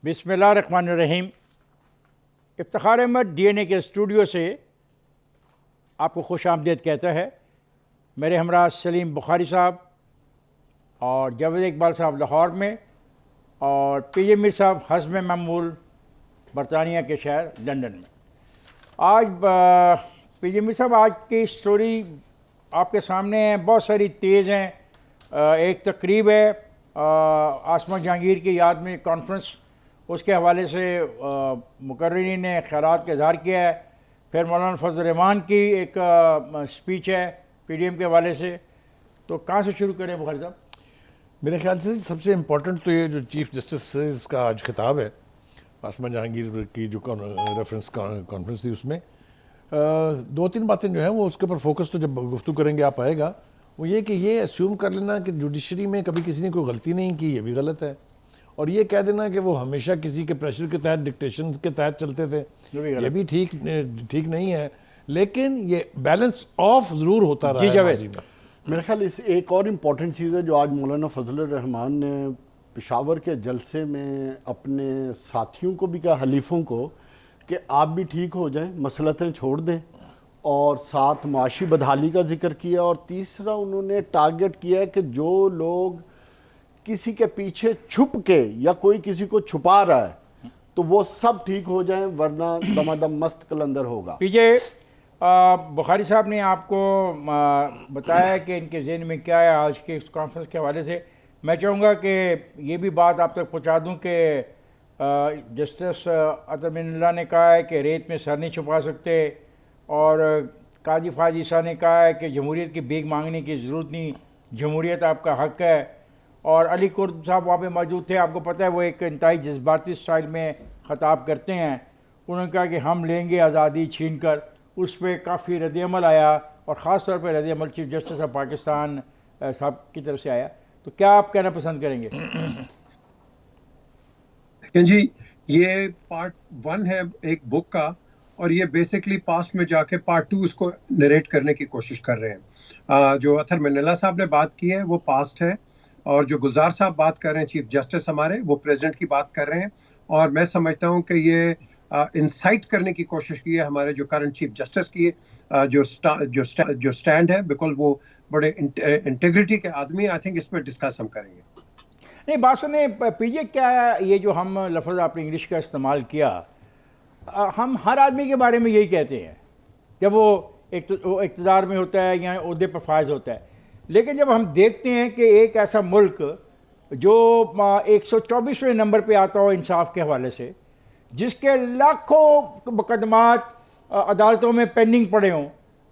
बिस्मिल्लाहिर्रहमानिर्रहीम। इफ्तिखार अहमद DNA के studio से आपको खुश आमदीद कहता है। मेरे हमरा सलीम बुखारी साहब और जावेद इकबाल साहब लाहौर में और PJ मीर साहब हस्ब मामूल बरतानिया के शहर लंदन में। आज PJ मीर साहब, आज की स्टोरी आपके सामने है, बहुत सारी तेज़ हैं। एक तकरीब है आसमा जहांगीर की याद में कॉन्फ्रेंस, उसके हवाले से मुकर्रिरीन ने ख़ैरात का इज़हार किया है। फिर मौलाना फजल रहमान की एक स्पीच है PDM के हवाले से। तो कहाँ से शुरू करें बुखारी साहब? मेरे ख्याल से सबसे इम्पोर्टेंट तो ये जो चीफ जस्टिस का आज खिताब है, आसमा जहांगीर की जो रेफरेंस कॉन्फ्रेंस थी, उसमें दो तीन बातें जो हैं वो उसके ऊपर फोकस तो जब गुफ्तगू करेंगे आप आएगा, वो ये कि ये अस्यूम कर लेना कि जुडिशरी में कभी किसी ने कोई गलती नहीं की, ये भी गलत है। और ये कह देना कि वो हमेशा किसी के प्रेशर के तहत, डिक्टेशन के तहत चलते थे, ये भी ठीक नहीं है। लेकिन ये बैलेंस ऑफ ज़रूर होता रहा है माज़ी में। मेरे ख्याल इस एक और इम्पॉर्टेंट चीज़ है जो आज मौलाना फजल रहमान ने पेशावर के जलसे में अपने साथियों को भी कहा, हलीफों को, कि आप भी ठीक हो जाएं, मसलतें छोड़ दें, और साथ माशी बदहाली का जिक्र किया। और तीसरा उन्होंने टारगेट किया कि जो लोग किसी के पीछे छुप के या कोई किसी को छुपा रहा है तो वो सब ठीक हो जाएं, वरना दमादम मस्त कलंदर होगा। PJ बुखारी साहब ने आपको बताया कि इनके ज़हन में क्या है आज के इस कॉन्फ्रेंस के हवाले से। मैं चाहूँगा कि ये भी बात आप तक पहुँचा दूँ कि जस्टिस अतर मिनल्ला ने कहा है कि रेत में सर नहीं छुपा सकते, और काजी फाज ईसा ने कहा है कि जमहूरियत की भीख मांगने की ज़रूरत नहीं, जमहूरियत आपका हक़ है। और अली कुर्द साहब वहाँ पे मौजूद थे, आपको पता है वो एक इंतहाई जज्बाती स्टाइल में ख़ताब करते हैं। उन्होंने कहा कि हम लेंगे आज़ादी छीन कर। उस पर काफ़ी रद्द-ए-अमल आया, और ख़ास तौर पर रद्द-ए-अमल चीफ जस्टिस ऑफ पाकिस्तान साहब की तरफ से आया। तो क्या आप कहना पसंद करेंगे? लेकिन जी, ये पार्ट 1 है एक बुक का, और ये बेसिकली पास्ट में जाके पार्ट 2 उसको नरेट करने की कोशिश कर रहे हैं। जो अतर मिनल्ला साहब ने बात की है वो पास्ट है, और जो गुलजार साहब बात कर रहे हैं चीफ जस्टिस हमारे, वो प्रेसिडेंट की बात कर रहे हैं। और मैं समझता हूँ कि ये इंसाइट करने की कोशिश की है हमारे जो करंट चीफ जस्टिस की जो स्टैंड है, बिल्कुल वो बड़े इंटेग्रिटी के आदमी। आई थिंक इस पर डिस्कस हम करेंगे। नहीं, बात सुने PJ, क्या ये जो हम लफ्ज़ आपने इंग्लिश का इस्तेमाल किया, हम हर आदमी के बारे में यही कहते हैं जब वो इक़्तिदार में होता है या ओहदे पर फायज होता है। लेकिन जब हम देखते हैं कि एक ऐसा मुल्क जो 124वें नंबर पे आता हो इंसाफ के हवाले से, जिसके लाखों मुकदमात अदालतों में पेंडिंग पड़े हों,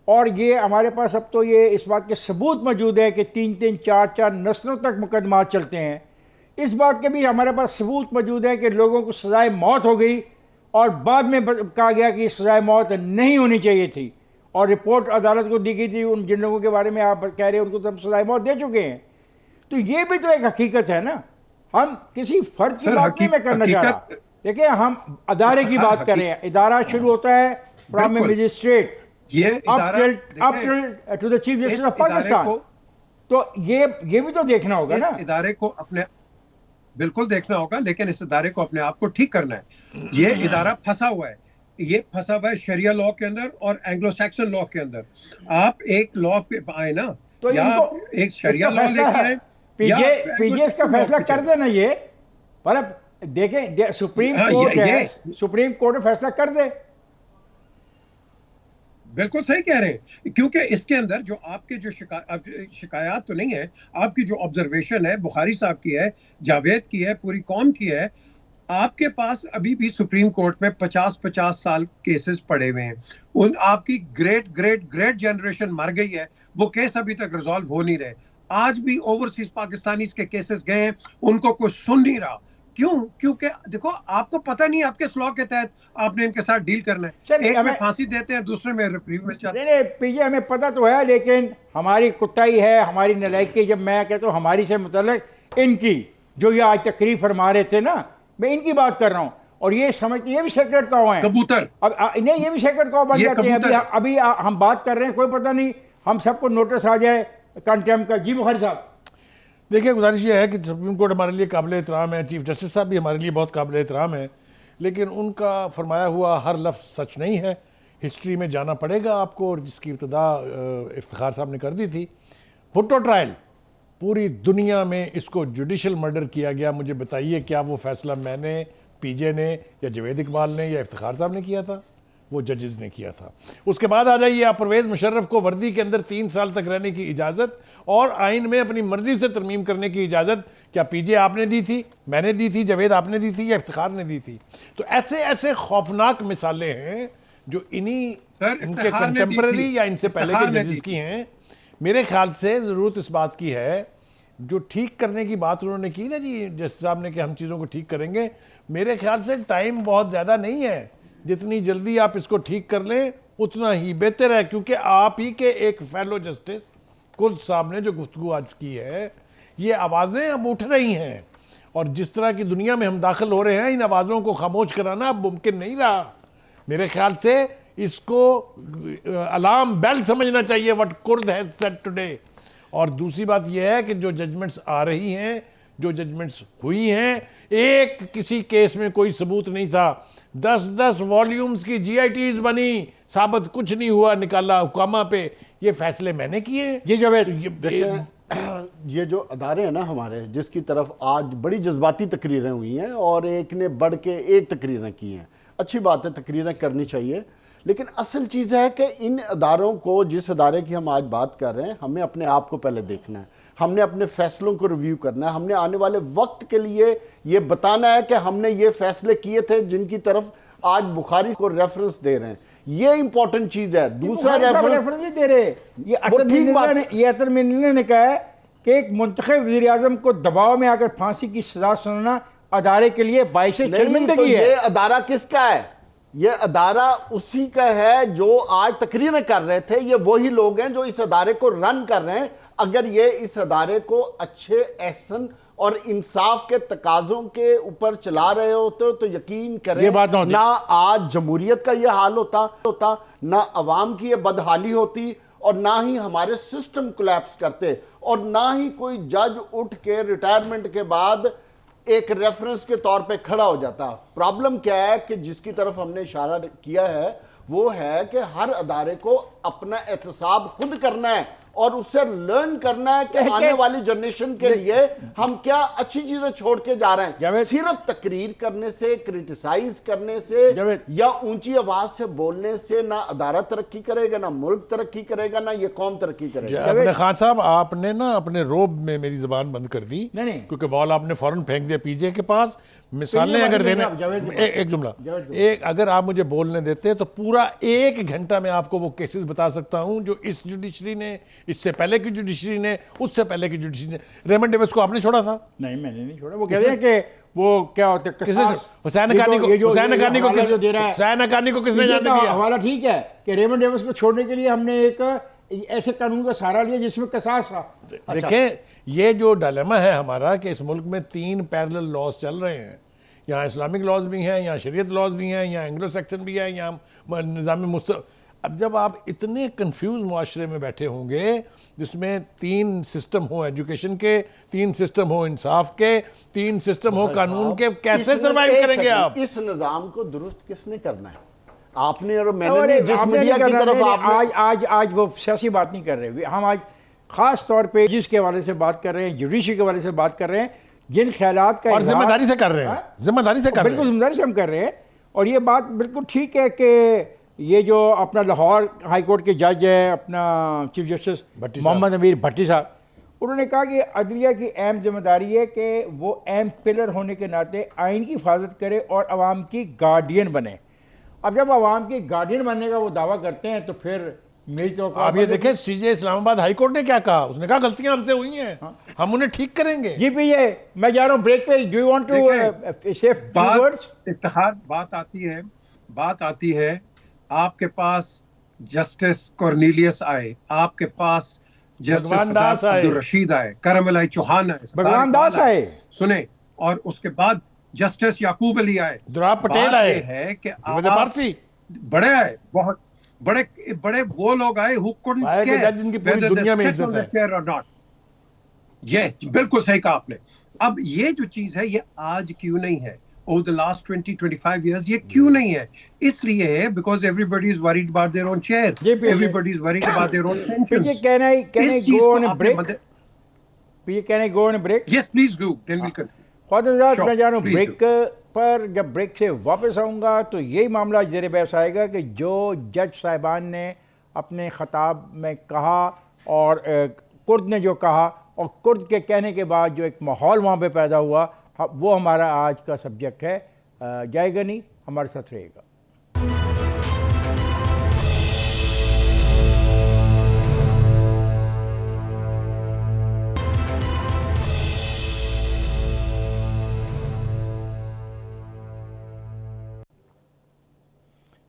और ये हमारे पास अब तो ये इस बात के सबूत मौजूद है कि 3-3, 4-4 नस्लों तक मुकदमात चलते हैं। इस बात के भी हमारे पास सबूत मौजूद है कि लोगों को सज़ाए मौत हो गई, और बाद में कहा गया कि सज़ाए मौत नहीं होनी चाहिए थी, और रिपोर्ट अदालत को दी गई थी उन जिन लोगों के बारे में आप कह रहे हैं उनको तो हम सज़ाए मौत दे चुके हैं। तो ये भी तो एक हकीकत है ना। हम किसी फर्द की बात नहीं मैं करना चाह रहा। देखिए, हम अदारे की बात कर रहे हैं। इदारा शुरू होता है from a magistrate up to the chief justice of Pakistan. तो ये भी तो देखना होगा ना। इस इदारे को अपने बिल्कुल देखना होगा, लेकिन इस इदारे को अपने आप को ठीक करना है। ये इदारा फंसा हुआ है, ये फंसा हुआ है शरिया लॉ के अंदर और एंग्लो सैक्सन लॉ के अंदर। आप एक लॉ पे आए ना, तो या एक शरिया लॉ लेके आए, PJ इसका फैसला कर देना। ये मतलब देखें, सुप्रीम कोर्ट है, सुप्रीम कोर्ट में फैसला कर दे। बिल्कुल सही कह रहे हैं, क्योंकि इसके अंदर जो आपके जो शिकायत तो नहीं है, आपकी जो ऑब्जर्वेशन है बुखारी साहब की है, जावेद की है, पूरी कौम की है। आपके पास अभी भी सुप्रीम कोर्ट में 50-50 साल केसेस पड़े हुए हैं। उन आपकी ग्रेट ग्रेट ग्रेट जनरेशन मर गई है, वो केस अभी तक रिजॉल्व हो नहीं रहे। आज भी ओवरसीज पाकिस्तानीज के केसेस गए हैं, उनको कोई सुन नहीं रहा। क्यों? क्योंकि देखो, आपको पता नहीं आपके लॉ के तहत आपने इनके साथ डील करना है। एक में फांसी देते हैं, दूसरे में रिप्रीव मिल जाता है। नहीं PJ, हमें पता तो है, लेकिन हमारी कुताई है, हमारी नलायकी। जब मैं कहता हूँ हमारी से मतलब इनकी, जो ये आज तकरीर फरमा रहे थे ना, मैं इनकी बात कर रहा हूँ। और ये समझते, ये भी सेक्रेट कौवा है, कबूतर। अब नहीं, ये भी सेक्रेट कौवा बन जाते हैं। अभी हम बात कर रहे हैं, कोई पता नहीं हम सबको नोटिस आ जाए कंटेम्प्ट का। जी बुखारी साहब। देखिए, गुजारिश ये है कि सुप्रीम कोर्ट हमारे लिए काबिल एहतराम है, चीफ जस्टिस साहब भी हमारे लिए बहुत काबिल एहतराम है, लेकिन उनका फरमाया हुआ हर लफ्ज़ सच नहीं है। हिस्ट्री में जाना पड़ेगा आपको, और जिसकी इब्तदा इफ्तिखार साहब ने कर दी थी, भुट्टो ट्रायल, पूरी दुनिया में इसको जुडिशल मर्डर किया गया। मुझे बताइए, क्या वो फैसला मैंने, पीजे ने, या जवेद इकबाल ने, या इफ्तिखार साहब ने किया था? वो जजेस ने किया था। उसके बाद आ जाइए आप, परवेज़ मुशर्रफ को वर्दी के अंदर 3 साल तक रहने की इजाज़त और आइन में अपनी मर्जी से तरमीम करने की इजाज़त क्या पीजे आपने दी थी, मैंने दी थी, जवेद आपने दी थी, या इफ्तिखार ने दी थी? तो ऐसे ऐसे खौफनाक मिसालें हैं जो इन्हीं इनके कंटेम्प्रेरी या इनसे पहले के जजेस की हैं। मेरे ख्याल से ज़रूरत इस बात की है, जो ठीक करने की बात उन्होंने की ना जी जस्टिस साहब ने, कि हम चीज़ों को ठीक करेंगे, मेरे ख्याल से टाइम बहुत ज़्यादा नहीं है। जितनी जल्दी आप इसको ठीक कर लें उतना ही बेहतर है, क्योंकि आप ही के एक फेलो जस्टिस कुर्द साहब ने जो गुफ्तगू आज की है, ये आवाज़ें अब उठ रही हैं, और जिस तरह की दुनिया में हम दाखिल हो रहे हैं, इन आवाज़ों को खामोश कराना अब मुमकिन नहीं रहा। मेरे ख्याल से इसको अलार्म बेल समझना चाहिए, what Kurd has said today. और दूसरी बात यह है कि जो जजमेंट्स आ रही हैं, जो जजमेंट्स हुई हैं, एक किसी केस में कोई सबूत नहीं था, 10-10 वॉल्यूम्स की GITs बनी, साबित कुछ नहीं हुआ, निकाला हुकामा पे, ये फैसले मैंने किए। ये जवेद, देखें, ये जो अदारे हैं ना हमारे, जिसकी तरफ आज बड़ी जज्बाती तकरीरें हुई हैं और एक ने बढ़ के एक तकरीरें की हैं, अच्छी बात है, तकरीरें करनी चाहिए, लेकिन असल चीज़ है कि इन अदारों को, जिस अदारे की हम आज बात कर रहे हैं, हमें अपने आप को पहले देखना है, हमने अपने फैसलों को रिव्यू करना है, हमने आने वाले वक्त के लिए ये बताना है कि हमने ये फैसले किए थे जिनकी तरफ आज बुखारी को रेफरेंस दे रहे हैं। ये इंपॉर्टेंट चीज़ है। दूसरा रेफरेंस नहीं दे रहे, ये अतर मिन्ना ने कहा है कि एक मुंतखब वज़ीर-ए-आज़म को दबाव में आकर फांसी की सजा सुनाना अदारे के लिए बाइस शर्मिंदगी है। ये अदारा किसका है? ये अदारा उसी का है जो आज तकरीरें कर रहे थे। ये वही लोग हैं जो इस अदारे को रन कर रहे हैं। अगर ये इस अदारे को अच्छे, एहसन और इंसाफ के तकाजों के ऊपर चला रहे होते तो यकीन करें, ना आज जमहूरियत का ये हाल होता, ना अवाम की ये बदहाली होती, और ना ही हमारे सिस्टम कोलैप्स करते, और ना ही कोई जज उठ के रिटायरमेंट के बाद एक रेफरेंस के तौर पे खड़ा हो जाता। प्रॉब्लम क्या है कि जिसकी तरफ हमने इशारा किया है वो है कि हर अदारे को अपना एहतसाब खुद करना है और उससे लर्न करना है कि आने वाली जनरेशन के लिए हम क्या अच्छी चीजें छोड़ के जा रहे हैं। सिर्फ तकरीर करने से, क्रिटिसाइज करने से या ऊंची आवाज से बोलने से ना अदारा तरक्की करेगा, ना मुल्क तरक्की करेगा, ना ये कौम तरक्की करेगा। खान साहब, आपने ना अपने रोब में मेरी जबान बंद कर दी, क्योंकि बॉल आपने फौरन फेंक दिया पीजे के पास। मिसालें अगर देने, एक जुमला, एक अगर आप मुझे बोलने देते तो पूरा 1 घंटा में आपको वो केसेस बता सकता हूं जो इस जुडिशरी ने, इससे पहले की जुडिशरी ने, उससे पहले की जुडिशरी ने। रेमंड डेविस को आपने छोड़ा था? नहीं, मैंने नहीं छोड़ा। वो कहते हैं कि वो क्या होते हैं, हुसैन हकानी को किसने जाने दिया? हवाला ठीक है कि रेमंड डेविस को छोड़ने के लिए हमने एक ऐसे कानून का सहारा लिया जिसमें कसास था। देखें, ये जो डायलेमा है हमारा कि इस मुल्क में 3 पैरेलल लॉज चल रहे हैं, यहाँ इस्लामिक लॉज भी हैं, यहाँ शरीयत लॉज भी हैं, यहाँ एंग्लो सेक्शन भी है, यहाँ निज़ाम। अब जब आप इतने कंफ्यूज मुआशरे में बैठे होंगे जिसमें 3 सिस्टम हो एजुकेशन के, 3 सिस्टम हो इंसाफ के, 3 सिस्टम हो कानून के, कैसे सर्वाइव करेंगे आप? इस निज़ाम को दुरुस्त किसने करना है? आपने और मैंने, जिस मीडिया की तरफ आज वो सियासी बात नहीं कर रहे। हम आज खास तौर पे जिसके हवाले से बात कर रहे हैं, जुडिशरी के हवाले से बात कर रहे हैं, जिन ख्यालात का, और जिम्मेदारी से कर रहे हैं, जिम्मेदारी से कर रहे हैं, बिल्कुल जिम्मेदारी से हम कर रहे हैं। और ये बात बिल्कुल ठीक है कि ये जो अपना लाहौर हाई कोर्ट के जज है, अपना चीफ जस्टिस मोहम्मद अमीर भट्टी साहब, उन्होंने कहा कि अदलिया की अहम जिम्मेदारी है कि वो अहम पिलर होने के नाते आइन की हिफाजत करे और आवाम की गार्डियन बने। अब जब आवाम की गार्डियन बनने का वो दावा करते हैं तो फिर मेरी तो आप ये देखें, सीजे इस्लामाबाद हाई कोर्ट ने क्या कहा? उसने कहा गलतियां हमसे हुई हैं, हम उन्हें ठीक करेंगे। जी पीए, मैं जा रहा हूं ब्रेक पे। डू यू वांट टू से फ्यू वर्ड्स? इफ्तिखार, बात आती है आपके पास जस्टिस कॉर्नेलियस आए, आपके पास जस्टिस अब्दुल रशीद आए, करमलाई चौहान आए, भगवान दास आए, सुने, और उसके बाद जस्टिस याकूब अली आए, दुराब पटेल आए, है कि पारसी बड़े आए, बहुत बड़े वो लोग आए who couldn't care whether they sit on the chair or not. ये बिल्कुल सही कहा आपने। अब ये जो चीज है ये आज क्यों नहीं है, ओवर द लास्ट 20-25 years ये क्यों नहीं है? इसलिए है because everybody is worried about their own chair, जी, PJ. Everybody is worried about their own pensions. Can I इस चीज गो को ऑन अ आपने break? PJ can I go on a break? Yes please do, then we continue. Khawaja Sure, मैं जानूँ please break पर, जब break से वापस आऊँगा तो यही मामला ज़ेर बहस आएगा कि जो जज साहिबान ने अपने ख़ताब में कहा और कुर्द ने जो कहा और कुर्द के कहने के बाद जो एक माहौल वहाँ पे पैदा हुआ, वो हमारा आज का सब्जेक्ट है। जाएगा नहीं, हमारे साथ रहेगा।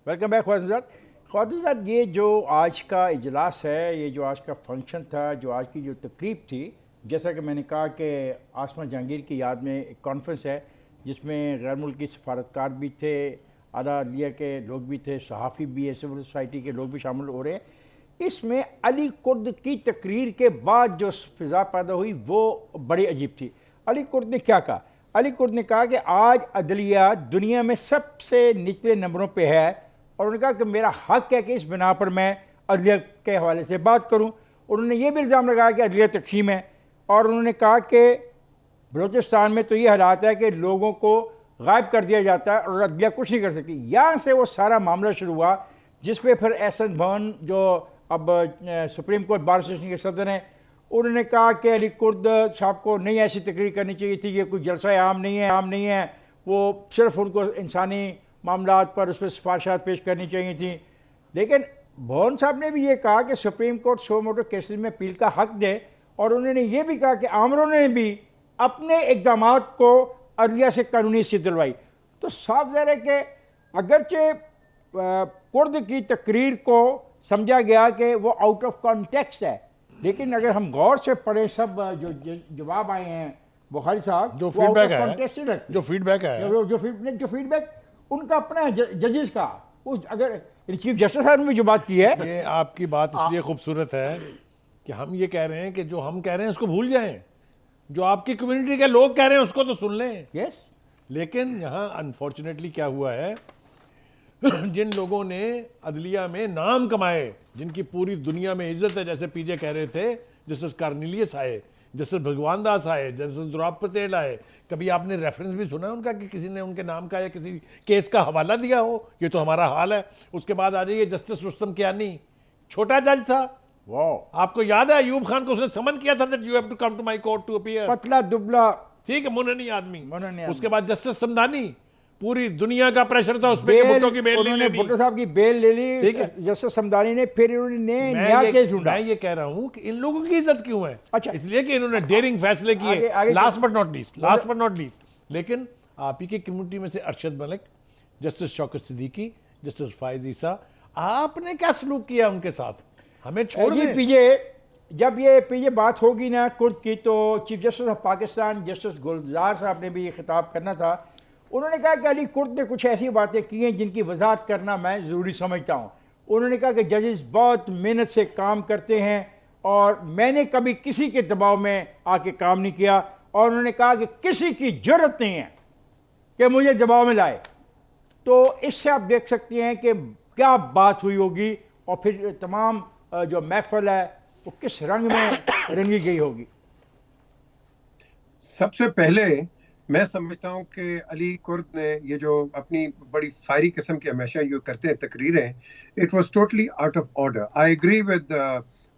Welcome back Khwaja Sahab. ये जो आज का इजलास है, ये जो आज का फंक्शन था, जो आज की जो तकरीब थी, जैसा कि मैंने कहा कि आसमा जहांगीर की याद में एक कॉन्फ्रेंस है जिसमें गैर मुल्की सफारतकार भी थे, आला लिया के लोग भी थे, सहाफ़ी भी है, सिविल सोसाइटी के लोग भी शामिल हो रहे हैं। इसमें अली कुर्द की तकरीर के बाद जो फ़िज़ा पैदा हुई वो बड़ी अजीब थी। अली कुर्द ने क्या कहा? अली कुर्द ने कहा कि आज अदलिया दुनिया में सबसे निचले नंबरों पे है और उन्होंने कहा कि मेरा हक़ है कि इस बिना पर मैं अदलिया के हवाले से बात करूं। उन्होंने ये भी इल्ज़ाम लगाया कि अदलिया तक़सीम है और उन्होंने कहा कि बलूचिस्तान में तो ये हालात है कि लोगों को गायब कर दिया जाता है और अदलिया कुछ नहीं कर सकती। यहाँ से वो सारा मामला शुरू हुआ जिस पे फिर एहसन भवन जो अब सुप्रीम कोर्ट बार एसोसिएशन के सदर हैं, उन्होंने कहा कि अली कुर्द साहब को नहीं ऐसी तकरीर करनी चाहिए थी, ये कोई जलसा आम नहीं है, वो सिर्फ उनको इंसानी मामलात पर उस पर सिफारिशात पेश करनी चाहिए थी। लेकिन भवन साहब ने भी ये कहा कि सुप्रीम कोर्ट सो मोटो केसेस में अपील का हक दे और उन्होंने ये भी कहा कि आमरों ने भी अपने इक़दामात को अदलिया से कानूनी हैसियत दिलवाई। तो साफ ज़ाहिर है कि अगरचे कुर्द की तकरीर को समझा गया कि वो आउट ऑफ कॉन्टेक्स्ट है, लेकिन अगर हम गौर से पढ़ें सब जो जवाब आए हैं बुखारी साहब, जो फीडबैक है, जो फीडबैक उनका अपना है जजेस का, अगर चीफ जस्टिस साहब ने भी जो बात की है, ये आपकी बात इसलिए खूबसूरत है कि हम ये कह रहे हैं कि जो हम कह रहे हैं उसको भूल जाएं, जो आपकी कम्युनिटी के लोग कह रहे हैं उसको तो सुन लें। यस। लेकिन यहाँ अनफॉर्चुनेटली क्या हुआ है, जिन लोगों ने अदलिया में नाम कमाए, जिनकी पूरी दुनिया में इज्जत है, जैसे पीजे कह रहे थे, जस्टिस कार्निलियस आए, जस्टिस भगवान दास आए, जस्टिस दुराब पटेल आए, कभी आपने रेफरेंस भी सुना उनका कि किसी ने उनके नाम का या किसी केस का हवाला दिया हो? ये तो हमारा हाल है। उसके बाद आ जाइए जस्टिस रुस्तम कियानी, छोटा जज था, वाह, आपको याद है अयूब खान को उसने समन किया था that you have to come to my court to appear, पतला दुबला, ठीक है, मुननी आदमी। मुननी। उसके बाद जस्टिस समदानी, पूरी दुनिया का प्रेशर था उसमें कि भुट्टो की बेल उन्होंने भुट्टो साहब की बेल ले ली, ठीक है। जस्टिस समदानी ने, फिर उन्होंने नया केस ढूंढा। मैं ये कह रहा हूं कि इन लोगों की इज्जत क्यों है? अच्छा, इसलिए कि इन्होंने डेयरिंग फैसले किए, लास्ट बट नॉट लीस्ट। लेकिन आप ही की कम्युनिटी में से अरशद मलिक, जस्टिस शौकत सिद्दीकी, जस्टिस फायज ईसा, आपने क्या सलूक किया उनके साथ? हमें छोड़ दें। जब ये पीजे बात होगी ना कुर्द की, तो chief justice of Pakistan justice Gulzar साहब ने भी ये खिताब करना था। उन्होंने कहा कि अली कुर्द ने कुछ ऐसी बातें की हैं जिनकी वजाहत करना मैं ज़रूरी समझता हूँ। उन्होंने कहा कि जजेस बहुत मेहनत से काम करते हैं और मैंने कभी किसी के दबाव में आके काम नहीं किया, और उन्होंने कहा कि किसी की ज़रूरत नहीं है कि मुझे दबाव में लाए। तो इससे आप देख सकते हैं कि क्या बात हुई होगी और फिर तमाम जो महफिल है वो किस रंग में रंगी गई होगी। सबसे पहले मैं समझता हूं कि अली कुर्द ने ये जो अपनी बड़ी फायरी किस्म की हमेशा ये करते हैं तकरीरें, it was totally out of order. I agree with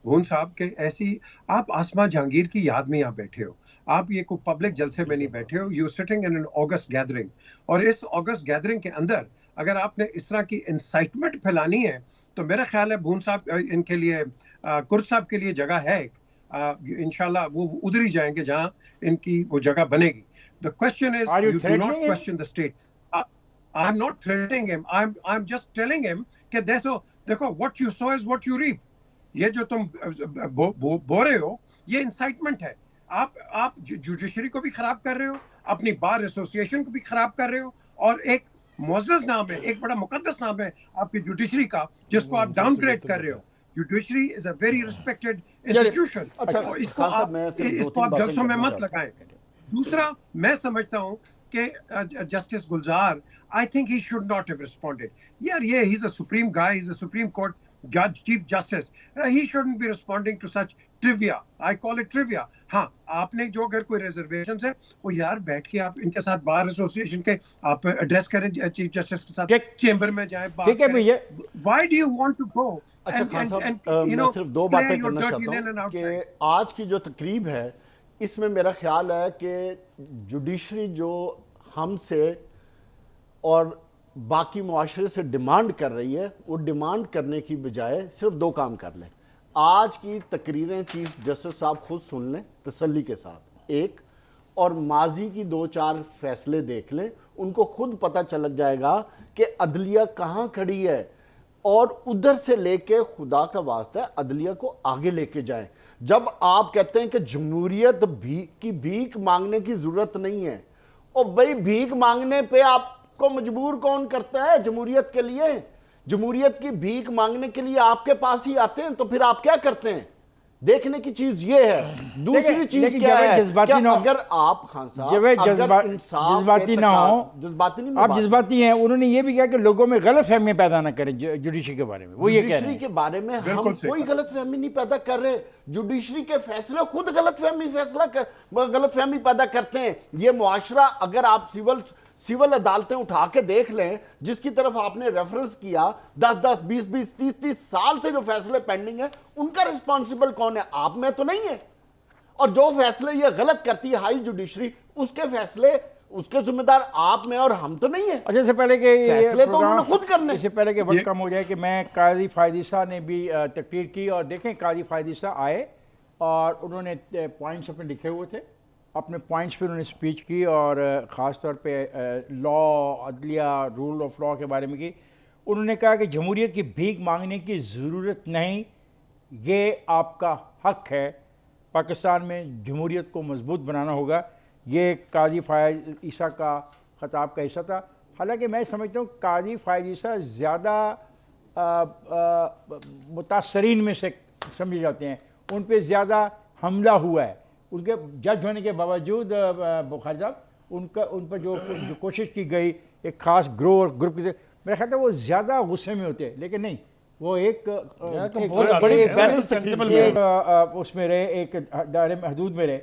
Bhoon साहब के ऐसी आप आसमा जहांगीर की याद में यहाँ बैठे हो, आप ये कोई पब्लिक जलसे में नहीं बैठे हो, you sitting in an August gathering, और इस ऑगस्ट गैदरिंग के अंदर अगर आपने इस तरह की इंसाइटमेंट फैलानी है तो मेरा ख्याल है भून साहब इनके लिए कुर्द साहब के लिए जगह है, इंशाल्लाह वो उधर ही जाएंगे जहां इनकी वो जगह बनेगी। The question is, you do not question the state. I'm not threatening him. I'm just telling him कि देखो what you sow is what you reap. ये जो तुम बो रहे हो ये इंसाइटमेंट है। आप जुडिशरी को भी खराब कर रहे हो, अपनी बार एसोसिएशन को भी खराब कर रहे हो, और एक मुअज़्ज़ज़ नाम है, एक बड़ा मुकद्दस नाम है आपकी जुडिशरी का, जिसको आप डाउनग्रेड कर रहे हो। Judiciary is a very respected institution. अच्छा, इसको खान साहब, आप मैं सिर्फ दो इसको तीन आप बातें जलसों में करना मत चाहता हूं। लगाएं। दूसरा, मैं समझता हूं कि justice Gulzar, I think he should not have responded. यार ये he is a supreme guy, he is a supreme court जज, chief justice, he shouldn't be responding to such trivia. I call it trivia. हाँ, आपने जो अगर कोई reservation है वो यार बैठ के आप इनके साथ बार एसोसिएशन के आप एड्रेस करें, चीफ जस्टिस के साथ ठीक- चेंबर में जाए, बात ठीक है करें। भैया। Why do you want to go अच्छा खान साहब, you मैं know, सिर्फ दो clear बातें your करना dirty चाहता linen हूँ कि outside. आज की जो तकरीब है इसमें मेरा ख्याल है कि जुडिशरी जो हमसे और बाकी मुआशरे से डिमांड कर रही है, वो डिमांड करने की बजाय सिर्फ दो काम कर लें। आज की तकरीरें चीफ जस्टिस साहब खुद सुन लें तसल्ली के साथ, एक, और माजी की दो चार फैसले देख लें, उनको खुद पता चल जाएगा कि अदलिया कहाँ खड़ी है, और उधर से लेके खुदा का वास्ता है अदलिया को आगे लेके जाएं। जब आप कहते हैं कि जमहूरियत की भीख मांगने की जरूरत नहीं है, और भाई भीख मांगने पे आपको मजबूर कौन करता है जमहूरियत के लिए? जमहूरियत की भीख मांगने के लिए आपके पास ही आते हैं, तो फिर आप क्या करते हैं? देखने की चीज ये है। दूसरी चीज क्या है, क्या अगर आप खान साहब जज्बाती ना हो, जज्बाती नहीं, आप जज्बाती हैं, उन्होंने ये भी कहा कि लोगों में गलत फहमी पैदा ना करें जुडिशरी के बारे में, वो ये कह रहे जुडिशरी हैं। के बारे में हम कोई गलत फहमी नहीं पैदा कर रहे। जुडिशरी के फैसले खुद गलत फहमी पैदा करते हैं। ये मुआशरा, अगर आप सिविल अदालतें उठा के देख लें, जिसकी तरफ आपने रेफरेंस किया, 10-10, 20-20, 30-30 साल से जो फैसले पेंडिंग है, उनका रिस्पॉन्सिबल कौन है? आप में तो नहीं है। और जो फैसले ये गलत करती है हाई जुडिशरी, उसके फैसले, उसके जिम्मेदार आप में और हम तो नहीं है। अच्छा, इससे पहले कि फैसले तो उन्होंने खुद करने। इससे पहले कि वक्त कम हो जाए कि मैं काजी फायदीसा ने भी तकरीर की, और देखें काजी फायदीसा आए और उन्होंने पॉइंट्स अपने लिखे हुए थे, अपने पॉइंट्स पे उन्होंने स्पीच की, और ख़ास तौर पे लॉ, अदलिया, रूल ऑफ लॉ के बारे में की। उन्होंने कहा कि जमहूरियत की भीख मांगने की ज़रूरत नहीं, ये आपका हक है, पाकिस्तान में जमहूरियत को मजबूत बनाना होगा। ये काजी फायद ईसा का ख़ताब का हिस्सा था। हालांकि मैं समझता हूँ काजी फायद ईसा ज़्यादा मुतासरीन में से समझे जाते हैं, उन पे ज़्यादा हमला हुआ है। उनके जज होने के बावजूद बुखारी साहब, उन पर जो कोशिश की गई एक ख़ास ग्रुप की, मेरा ख्याल है वो ज़्यादा गुस्से में होते हैं, लेकिन नहीं, वो एक बड़ी उसमें रहे, एक दायरे में, हदूद में रहे।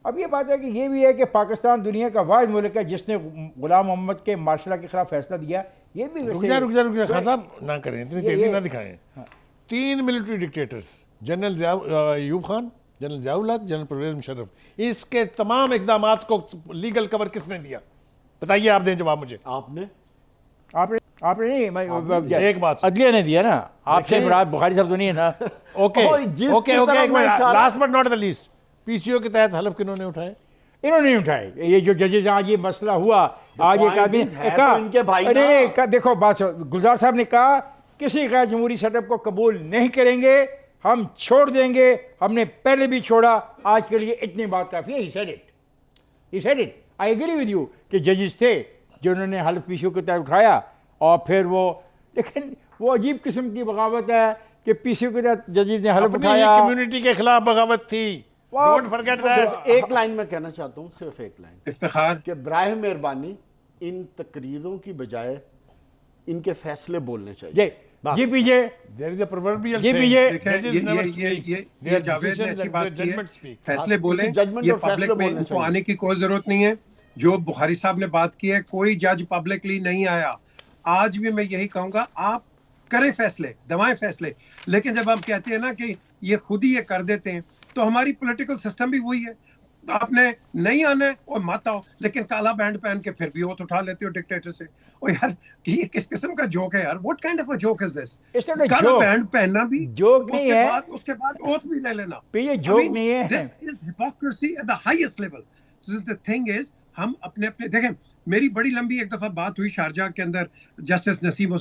अब ये बात है कि ये भी है कि पाकिस्तान दुनिया का वाहिद मुल्क है जिसने गुलाम मोहम्मद के मार्शल के खिलाफ फैसला दिया। ये भी रुक जा खान साहब, ना करें, इतनी तेजी ना दिखाएं। 3 military dictators, general Ayub Khan, general Ziaul हक, जनरल परवेज मुशर्रफ, इसके तमाम इक़दामात को लीगल कवर किसने दिया? बताइए, आप दें जवाब मुझे। आपने नहीं, एक बात अदलिया ने दिया ना, आपसे बुखारी साहब तो नहीं है ना। Okay, last but not the least, PCO के तहत हलफ किन्होंने उठाए? इन्होंने नहीं उठाए। ये जो जजेज, आज ये मसला हुआ, आज एक आदमी कहा, इनके भाई अरे देखो बात, गुलजार साहब ने कहा किसी गैर जमहूरी सेटअप को कबूल नहीं करेंगे, हम छोड़ देंगे, हमने पहले भी छोड़ा, आज के लिए इतनी बात काफ़ी है। He said it. I agree with you कि जजेस थे जिन्होंने हल्फ पीसीओ के तहत उठाया, और फिर वो, लेकिन वो अजीब किस्म की बगावत है कि पीसीओ के तहत जजेस ने हल्फ उठाया, कम्युनिटी के खिलाफ बगावत थी। Don't forget that. एक लाइन में कहना चाहता हूँ, सिर्फ एक लाइन, इफ्तिखार कि बराए मेहरबानी इन तकरीरों की बजाय इनके फैसले बोलने चाहिए। जी पीजे, देयर इज अ प्रोवर्बियल जी पीजे, ये जावेद ने अच्छी बात की है, फैसले बोले, ये पब्लिक में इनको आने की कोई जरूरत नहीं है। जो बुखारी साहब ने बात की है, कोई जज पब्लिकली नहीं आया। आज भी मैं यही कहूंगा, आप करें फैसले, दवाएं फैसले, लेकिन जब हम कहते हैं ना कि ये खुद ही ये कर देते हैं, तो हमारी पॉलिटिकल सिस्टम भी वही है। आपने नहीं आना है और मत आओ, लेकिन काला बैंड पहन के फिर भी ओथ उठा लेते हो डिक्टेटर से। और यार ये किस किस्म का जोक है यार? What kind of a joke is this? काला बैंड पहनना भी जोक नहीं है, उसके बाद ओथ भी ले लेना, ये जोक नहीं है। This is hypocrisy at the highest level. This the thing is, हम अपने देखें, मेरी बड़ी लंबी एक दफा बात हुई शारजाह के अंदर जस्टिस नसीम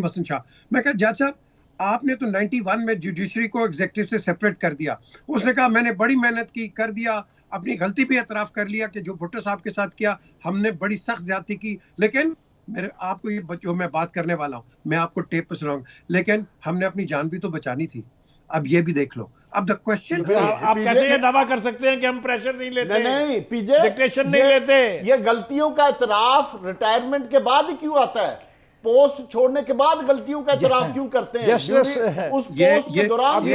हसन शाह। मैं कहा जज साहब, आपने तो 91 में जुडिशरी को एग्जीक्यूटिव से सेपरेट कर दिया। उसने कहा मैंने बड़ी मेहनत की, कर दिया, अपनी गलती भी एतराफ कर लिया कि जो भुट्टो साहब के साथ किया हमने बड़ी सख्त ज्यादती की, लेकिन मेरे आपको ये जो मैं बात करने वाला हूँ मैं आपको टेप पे सुनाऊंगा, लेकिन हमने अपनी जान भी तो बचानी थी। अब ये भी देख लो। अब द क्वेश्चन तो आप कैसे ये दावा कर सकते हैं कि हम प्रेशर नहीं लेते? नहीं पीजे, डिक्टेशन नहीं लेते। ये गलतियों का इतराफ रिटायरमेंट के बाद ही क्यों आता है? पोस्ट छोड़ने के बाद गलतियों का इतराफ क्यों करते हैं? उस पोस्ट के दौरान अब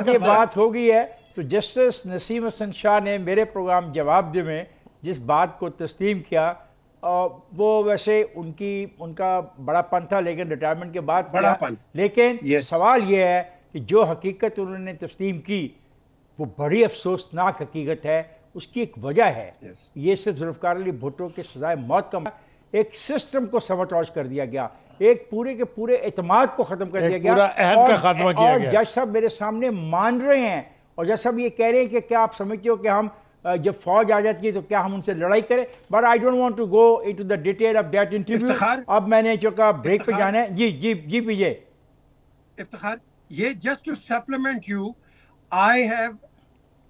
ये बात हो गई है तो जस्टिस नसीम हसन शाह ने मेरे प्रोग्राम जवाब दे में जिस बात को तस्लीम किया, वो वैसे उनका बड़ापन था, लेकिन रिटायरमेंट के बाद बड़ापन। लेकिन सवाल ये है कि जो हकीकत उन्होंने तस्लीम की वो बड़ी अफसोसनाक हकीकत है। उसकी एक वजह है, ये सिर्फ जुल्फ़िकार अली भुट्टो के सजाए मौत का एक सिस्टम को सबटॉज कर दिया गया, एक पूरे के पूरे एतमाद को ख़त्म कर दिया गया, पूरा अहद का खात्मा किया गया। जज साहब मेरे सामने मान रहे हैं और जज साहब ये कह रहे हैं कि क्या आप समझते हो कि हम जब फौज आ जाती है तो क्या हम उनसे लड़ाई करें? But I don't want to go into the detail of that interview. अब मैंने जो कहा ब्रेक पे जाना है। जी जी जी पीजे। इफ्तिखार, ये just to supplement you, I have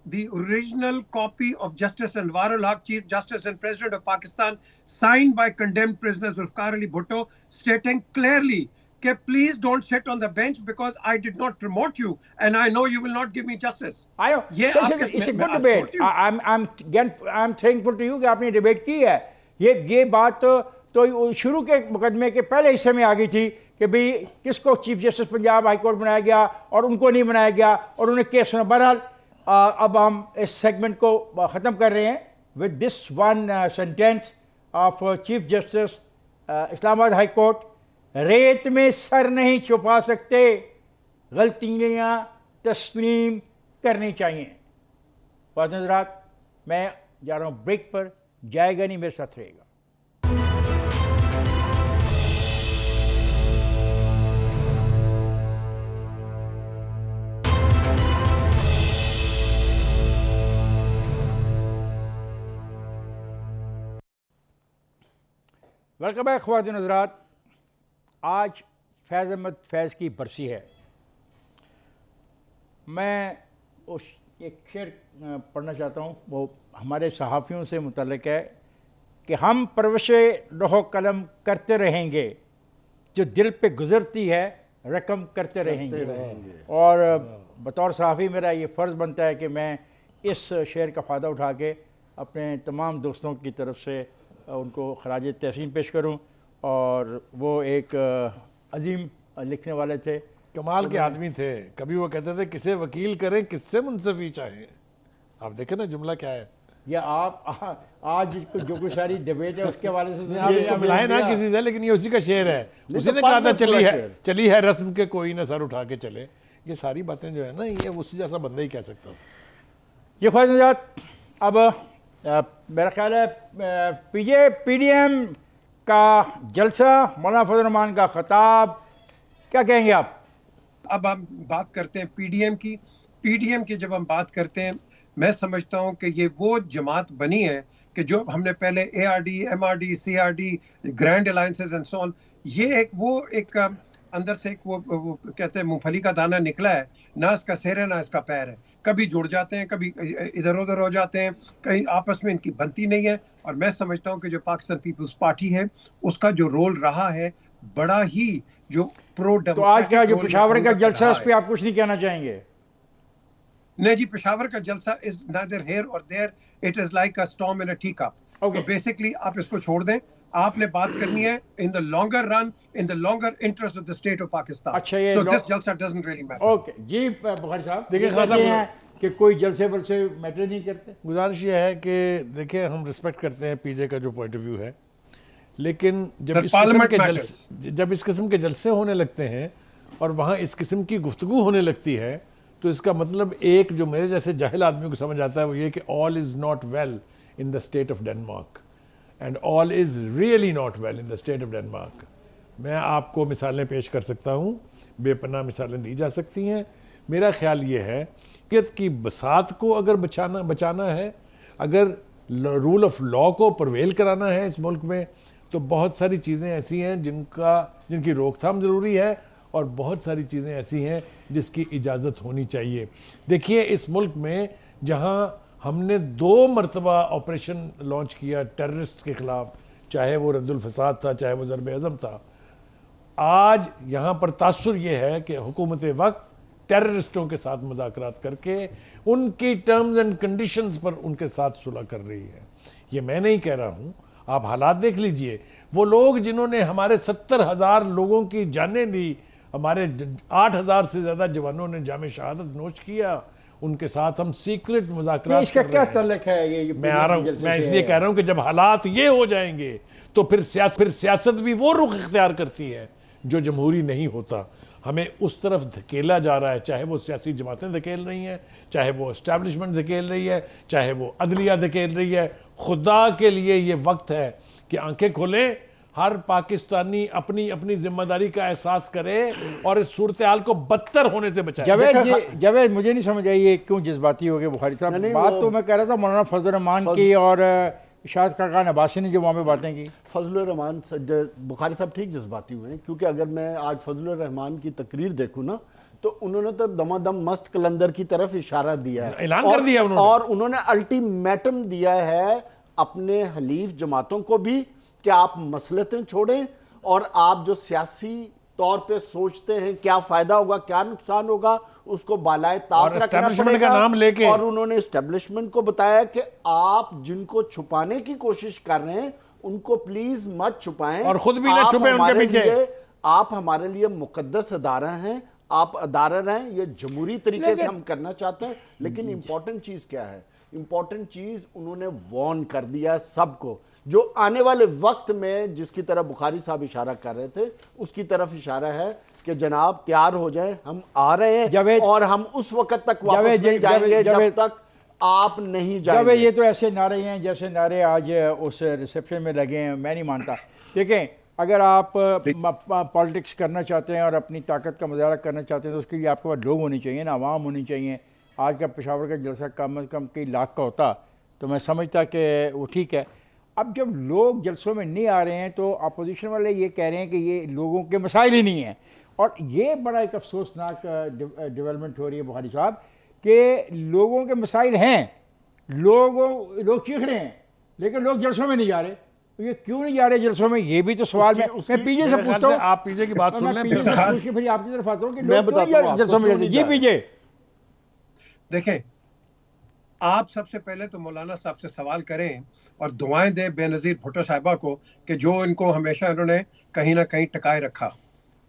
the original copy of Justice Anwar ul-Haq, Chief Justice and President of Pakistan, signed by condemned prisoner Zulfikar Ali Bhutto, stating clearly that please don't sit on the bench because I did not promote you and I know you will not give me justice. I know. Yeah, it's a good debate. I'm thankful to you कि आपने debate की है। ये बात तो शुरू के मुकदमे के पहले हिस्से में आ गई थी कि भाई किसको chief justice Punjab high court बनाया गया और उनको नहीं बनाया गया और उन्हें केस सुना। बहरहाल अब हम इस सेगमेंट को ख़त्म कर रहे हैं with this one sentence of chief justice Islamabad high court, रेत में सर नहीं छुपा सकते, गलतियाँ तस्लीम करनी चाहिए। फ़ाज़िल हज़रात, मैं जा रहा हूँ ब्रेक पर, जाएगा नहीं, मेरे साथ रहेगा। वेलकम बैक ख़वातीन हज़रात। आज फैज़ अहमद फैज़ की बरसी है। मैं उस एक शेर पढ़ना चाहता हूँ, वो हमारे सहाफ़ियों से मुतल्लिक़ है कि हम परवश लौह कलम करते रहेंगे, जो दिल पे गुज़रती है रकम करते रहेंगे। और बतौर सहाफ़ी मेरा ये फ़र्ज़ बनता है कि मैं इस शेर का फ़ायदा उठा के अपने तमाम दोस्तों की तरफ से उनको खराज तहसीन पेश करूं। और वो एक अजीम लिखने वाले थे, कमाल के आदमी थे। कभी वो कहते थे किसे वकील करें किससे मुंसफी चाहें। आप देखें ना जुमला क्या है। या आप आज जो कुछ सारी डिबेट है उसके हवाले से आप मिलाए ना किसी से, लेकिन ये उसी का शेर है। उसी ने कहा था चली है रस्म के कोई ना सर उठा के चले। ये सारी बातें जो है ना, ये उसी जैसा बंदा ही कह सकता था। ये ख्वाजात, अब मेरा ख्याल है पीजे पीडीएम का जलसा, मौलाना फजल रहमान का खिताब, क्या कहेंगे आप? अब हम बात करते हैं पीडीएम की। पीडीएम की जब हम बात करते हैं, मैं समझता हूं कि ये वो जमात बनी है कि जो हमने पहले ARD, MRD, CRD, grand alliances and so on, ये एक अंदर से एक वो कहते हैं मूंगफली का दाना निकला है, ना इसका सिर है ना इसका पैर है। कभी जुड़ जाते हैं, कभी इधर उधर हो जाते हैं, कहीं आपस में इनकी बनती नहीं है। और मैं समझता हूं कि जो पाकिस्तान पीपल्स पार्टी है उसका जो रोल रहा है बड़ा ही जो प्रो डेमोक्रेटिक। तो आज का जो पेशावर का जलसा है, इस पर आप कुछ नहीं कहना चाहेंगे? नहीं जी, पेशावर का जलसा इज नादर हियर और there, it is like a storm in a tea cup. तो बेसिकली आप इसको छोड़ दें। आपने बात करनी है in the longer run, in the longer interest of the state of Pakistan. अच्छा, ये सो दिस जलसा डजंट रियली मैटर। ओके जी बुखारी साहब, देखिए खासा कि कोई जलसे बलसे मैटर नहीं करते। गुजारिश ये है कि देखिए हम रिस्पेक्ट करते हैं पीजे का जो पॉइंट ऑफ व्यू है, लेकिन जब इस किस्म के जलसे होने लगते हैं और वहाँ इस किस्म की गुफ्तगू होने लगती है, तो इसका मतलब एक जो मेरे जैसे जाहिल आदमी को समझ आता है वो ये कि all is not well in the state of Denmark and all is really not well in the state of Denmark. मैं आपको मिसालें पेश कर सकता हूँ, बेपनाह मिसालें दी जा सकती हैं। मेरा ख्याल ये है कि बसात को अगर बचाना है, अगर रूल ऑफ लॉ को परवेल कराना है इस मुल्क में, तो बहुत सारी चीज़ें ऐसी हैं जिनकी रोकथाम ज़रूरी है और बहुत सारी चीज़ें ऐसी हैं जिसकी इजाज़त होनी चाहिए। देखिए इस मुल्क में जहाँ हमने 2 मरतबा ऑपरेशन लॉन्च किया टेररिस्ट के ख़िलाफ़, चाहे वो रद्दुल फसाद था, चाहे वो ज़रब अज़म था। आज यहाँ पर तासुर ये है कि हुकूमत वक्त टेररिस्टों के साथ मुज़ाकरात करके उनकी टर्म्स एंड कंडीशंस पर उनके साथ सुलह कर रही है। ये मैं नहीं कह रहा हूँ, आप हालात देख लीजिए। वो लोग जिन्होंने हमारे 70,000 लोगों की जानें ली, हमारे 8,000 से ज़्यादा जवानों ने जाम शहादत नोश किया, उनके साथ हम सीक्रेट मुज़ाकरात इसका कर क्या रहे हैं। तल्लक है ये मैं आ रहा हूँ, मैं इसलिए कह रहा हूँ कि जब हालात ये हो जाएंगे तो फिर सियासत भी वो रुख इख्तियार करती है जो जमहूरी नहीं होता। हमें उस तरफ धकेला जा रहा है, चाहे वो सियासी जमातें धकेल रही हैं, चाहे वो इस्टेब्लिशमेंट धकेल रही है, चाहे वो अदलिया धकेल रही है। खुदा के लिए ये वक्त है कि आंखें खोलें, हर पाकिस्तानी अपनी अपनी जिम्मेदारी का एहसास करे और इस सूरत हाल को बदतर होने से बचाए। जावेद मुझे नहीं समझ आई ये क्यों जज़्बाती हो गए बुखारी साहब। नहीं, बात वो- तो मैं कह रहा था मौलाना फजल रहमान की और शाहिद खाकान अब्बासी ने जो वहाँ पे बातें की। फजलुर रहमान बुखारी साहब ठीक जज्बाती हुए हैं, क्योंकि अगर मैं आज फजलुर रहमान की तकरीर देखूं ना, तो उन्होंने तो दमादम मस्त कलंदर की तरफ इशारा दिया है, ऐलान कर दिया उन्होंने। और उन्होंने अल्टीमेटम दिया है अपने हलीफ जमातों को भी कि आप मसलतें छोड़ें और आप जो सियासी तौर पे सोचते हैं क्या फायदा होगा क्या नुकसान होगा उसको बालाए और ताक रखना establishment पड़ेगा। का नाम लेके। और उन्होंने एस्टेब्लिशमेंट को बताया कि आप जिनको छुपाने की कोशिश कर रहे हैं उनको प्लीज मत छुपाएं और खुद भी ना आप छुपे उनके हमारे पीछे। लिए- आप हमारे लिए मुकद्दस अदारा हैं, आप अदारा रहें, ये जमहूरी तरीके से हम करना चाहते हैं। लेकिन इंपॉर्टेंट चीज क्या है? इंपॉर्टेंट चीज उन्होंने वॉर्न कर दिया सबको, जो आने वाले वक्त में जिसकी तरफ बुखारी साहब इशारा कर रहे थे उसकी तरफ इशारा है कि जनाब तैयार हो जाएं, हम आ रहे हैं और हम उस वक्त तक वापस नहीं जाएंगे जब तक आप नहीं जाएंगे। ये तो ऐसे नारे हैं जैसे नारे आज उस रिसेप्शन में लगे हैं। मैं नहीं मानता। देखें, अगर आप पॉलिटिक्स करना चाहते हैं और अपनी ताकत का मुजाहरा करना चाहते हैं तो उसके लिए आपके पास लोग होने चाहिए ना, आवाम होनी चाहिए। आज का पेशावर का जलसा कम अज़ कम कई लाख का होता तो मैं समझता कि वो ठीक है। अब जब लोग जलसों में नहीं आ रहे हैं तो अपोजिशन वाले ये कह रहे हैं कि ये लोगों के मसाइल ही नहीं हैं। और ये बड़ा एक अफसोसनाक डेवलपमेंट हो रही है बुखारी साहब कि लोगों के मसाइल हैं, लोग चीख रहे हैं लेकिन लोग जलसों में नहीं जा रहे। ये क्यों नहीं जा रहे जलसों में? ये भी तो सवाल मैं पीजे से पूछता हूँ। आप पीजे की बात सुन लें फिर आपकी तरफ आता हूँ कि मैं लोग क्यों बताता हूँ जलसों में जाते हैं। जी पीजे। देखें, आप सबसे पहले तो मौलाना साहब से सवाल करें और दुआएं दें बेनज़ीर भुट्टो साहिबा को कि जो इनको हमेशा इन्होंने कहीं ना कहीं टकाए रखा।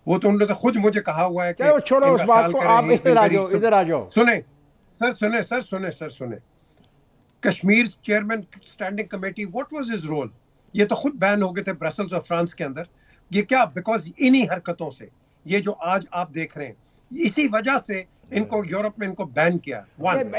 वो तो उन्होंने तो खुद मुझे कहा हुआ है कि छोड़ो उस बात को, आप इधर आ जाओ। सुने Kashmir chairman standing committee, what was his role? ये तो खुद बैन हो गए थे ब्रसल्स और फ्रांस के अंदर। ये क्या? बिकॉज इन्हीं हरकतों से ये जो आज आप देख रहे हैं, इसी वजह से इनको यूरोप में इनको बैन किया।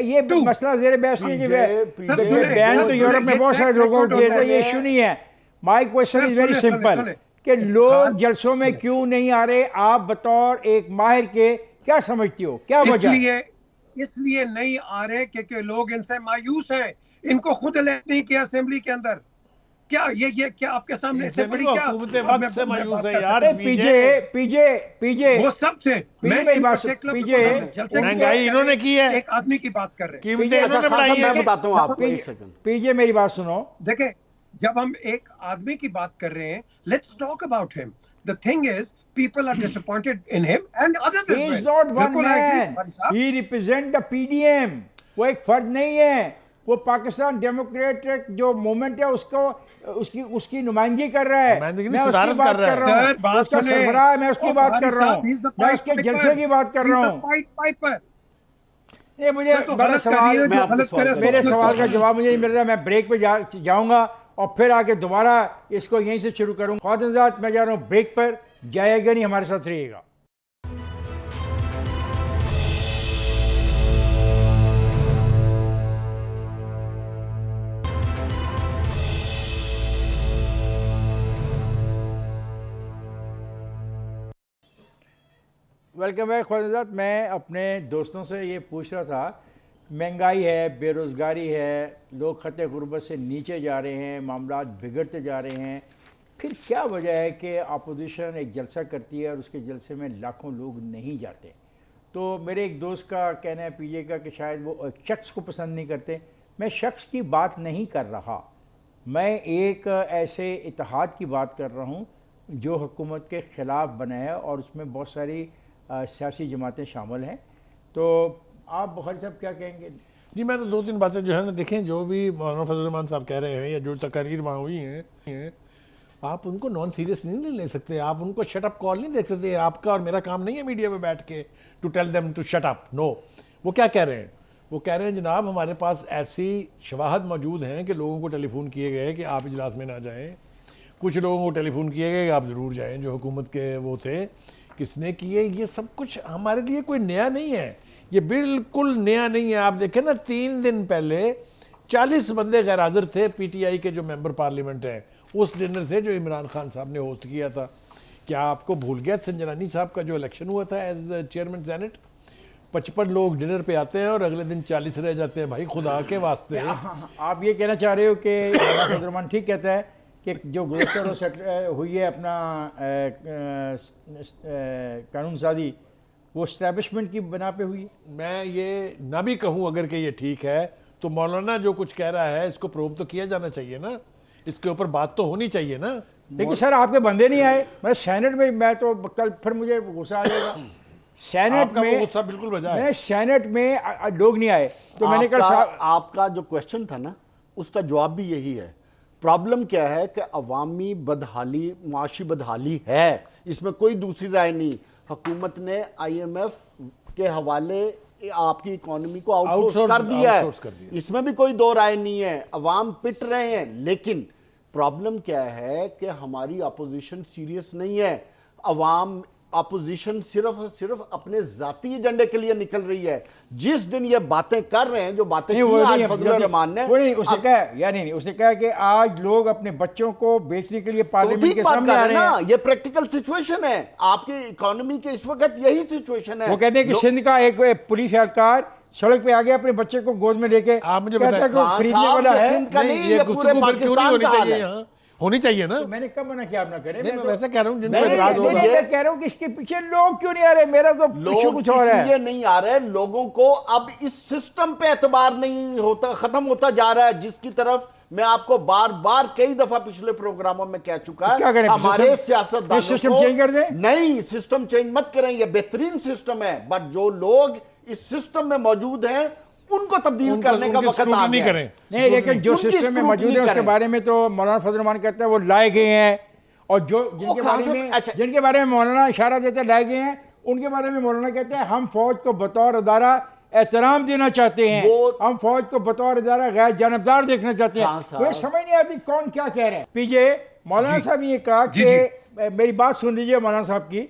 ये मसला ज़ेरे बहस नहीं है। बैन तो यूरोप में बहुत सारे लोगों के लिए, ये इशू नहीं है। My question is very simple कि लोग जलसों में क्यों नहीं आ रहे? आप बतौर एक माहिर के क्या समझती हो, क्या वजह? इसलिए नहीं आ रहे क्योंकि लोग इनसे मायूस हैं। इनको खुद इलेक्ट नहीं किया असेंबली के अंदर। क्या ये क्या आपके सामने से बड़ी क्या वक्त से मायूस है यार? पीजे वो सबसे महंगाई इन्होंने की है, एक आदमी की बात कर रहे हैं। कीमतें इन्होंने बढ़ाई है। मैं बताता हूँ आपको, एक सेकंड। पीजे मेरी बात सुनो। देखें, जब हम एक आदमी की बात कर रहे हैं, let's talk about him. The thing is, people are disappointed in him and others as well. He is not one बिल्कुल I agree, man. भाई साहब। He represent the PDM. वो एक फर्द नहीं है, वो पाकिस्तान डेमोक्रेटिक जो मूवमेंट है उसको उसकी नुमाइंदगी कर रहा है। नुमाइंदगी मैं उसकी सिफारिश बात कर रहा है। कर रहा हूँ। सर, बात उसका सुने। सरबराह है, मैं उसकी बात कर रहा हूँ। He's the मैं Pied उसके Piper. जलसे की बात कर He's रहा the हूँ। Pied Piper. ये मुझे तो बड़ा गलत कर सवाल, रही है, जो गलत करे, मेरे सवाल का जवाब मुझे नहीं मिल रहा। मैं ब्रेक पे जाऊंगा और फिर आके दोबारा इसको यहीं से शुरू करूंगा। ख्वातिनजात, मैं जा रहा हूँ ब्रेक पर, जाएगा नहीं, हमारे साथ रहिएगा। वेलकम बैक ख्वातिनजात। मैं अपने दोस्तों से ये पूछ रहा था, महंगाई है, बेरोज़गारी है, लोग खत्े गुर्बत से नीचे जा रहे हैं, मामलात बिगड़ते जा रहे हैं, फिर क्या वजह है कि अपोजिशन एक जलसा करती है और उसके जलसे में लाखों लोग नहीं जाते? तो मेरे एक दोस्त का कहना है पीजे का कि शायद वो एक शख्स को पसंद नहीं करते। मैं शख्स की बात नहीं कर रहा, मैं एक ऐसे इत्तेहाद की बात कर रहा हूँ जो हुकूमत के ख़िलाफ़ बना है और उसमें बहुत सारी सियासी जमातें शामिल हैं। तो आप बुखारी साहब क्या कहेंगे? जी, मैं तो दो तीन बातें जो है ना, देखें जो भी मौलाना फजल रहमान साहब कह रहे हैं या जो तकारीर वहाँ हुई हैं, आप उनको नॉन सीरियस नहीं ले सकते, आप उनको शट अप कॉल नहीं देख सकते। आपका और मेरा काम नहीं है मीडिया में बैठ के to tell them to shut up. No, वो क्या कह रहे हैं? वो कह रहे हैं जनाब हमारे पास ऐसी शवाहद मौजूद हैं कि लोगों को टेलीफोन किए गए कि आप इजलास में ना जाएं, कुछ लोगों को टेलीफोन किए गए कि आप ज़रूर जाएं, जो हुकूमत के वो थे। किसने किए? ये सब कुछ हमारे लिए कोई नया नहीं है, ये बिल्कुल नया नहीं है। आप देखें ना, 3 दिन पहले 40 बंदे गैर हाजिर थे PTI के जो मेंबर पार्लियामेंट हैं उस डिनर से जो इमरान खान साहब ने होस्ट किया था। क्या आपको भूल गया संजरानी साहब का जो इलेक्शन हुआ था एज चेयरमैन सेनेट? 55 लोग डिनर पे आते हैं और अगले दिन 40 रह जाते हैं। भाई खुदा के वास्ते। आप ये कहना चाह रहे हो कि फजल रहमान ठीक कहता है कि जो गुज़श्ता रोज़ हुई है अपना कानून साजी, वो इस्टेब्लिशमेंट की बना पे हुई है? मैं ये ना भी कहूँ अगर कि ये ठीक है, तो मौलाना जो कुछ कह रहा है इसको प्रूव तो किया जाना चाहिए ना, इसके ऊपर बात तो होनी चाहिए ना। लेकिन सर आपके बंदे नहीं आए। मैं सेनेट में, मैं तो कल फिर मुझे गुस्सा आ जाएगा। सेनेट आपका वो में गुस्सा बिल्कुल बजा है। मैं सेनेट में लोग नहीं आए तो मैंने कहा आपका जो क्वेश्चन था ना, उसका जवाब भी यही है। प्रॉब्लम क्या है कि अवामी बदहाली, माशी बदहाली है, इसमें कोई दूसरी राय नहीं। हुकूमत ने IMF के हवाले आपकी इकोनॉमी को आउटसोर्स कर दिया है, इसमें भी कोई दो राय नहीं है। अवाम पिट रहे हैं, लेकिन प्रॉब्लम क्या है कि हमारी अपोजिशन सीरियस नहीं है। अवाम अपोजिशन सिर्फ अपने जाती एजेंडे के लिए निकल रही है। जिस दिन ये बातें कर रहे हैं, जो बातें की आज फजल रहमान ने, वो नहीं, उसने कहा या नहीं, उसने कहा कि आज लोग अपने बच्चों को बेचने के लिए पार्लियामेंट के सामने आ रहे हैं। ये प्रैक्टिकल सिचुएशन है आपकी इकोनॉमी के, इस वक्त यही सिचुएशन है। वो कहते हैं कि सिंध का एक पुलिस एहलकार सड़क पे आ गया अपने बच्चे को गोद में लेके, आप मुझे बताएं खरीदने वाला है। सिंध का नहीं, ये पूरे पाकिस्तान का हाल है। होनी चाहिए ना। तो मैंने कब मना किया आप ना करें? मैं वैसे कह रहा हूँ मैं कह रहा हूँ कि इसके पीछे लोग क्यों नहीं आ रहे? मेरा तो लोग कुछ और है। इसलिए नहीं आ रहे, लोगों को अब इस सिस्टम पे एतबार नहीं होता, खत्म होता जा रहा है, जिसकी तरफ मैं आपको बार बार कई दफा पिछले प्रोग्रामों में कह चुका है। हमारे सियासतदानों सिस्टम चेंज कर दें? नहीं, सिस्टम चेंज मत करें, ये बेहतरीन सिस्टम है, बट जो लोग इस सिस्टम में मौजूद हैं उनको तब्दील करने का वक्त आ गया। नहीं, लेकिन जो सिस्टम में मौजूद है उसके बारे में तो मौलाना फजल रहमान कहते हैं वो लाए गए हैं, और जो जिनके बारे में मौलाना इशारा देते हैं लाए गए हैं, उनके बारे में मौलाना कहते हैं हम फौज को बतौर अदारा एहतराम देना चाहते हैं, हम फौज को बतौर अदारा गैर जानबदार देखना चाहते हैं। मुझे समझ नहीं आती कौन क्या कह रहे हैं। पीछे मौलाना साहब ये कहा कि, मेरी बात सुन लीजिए मौलाना साहब की।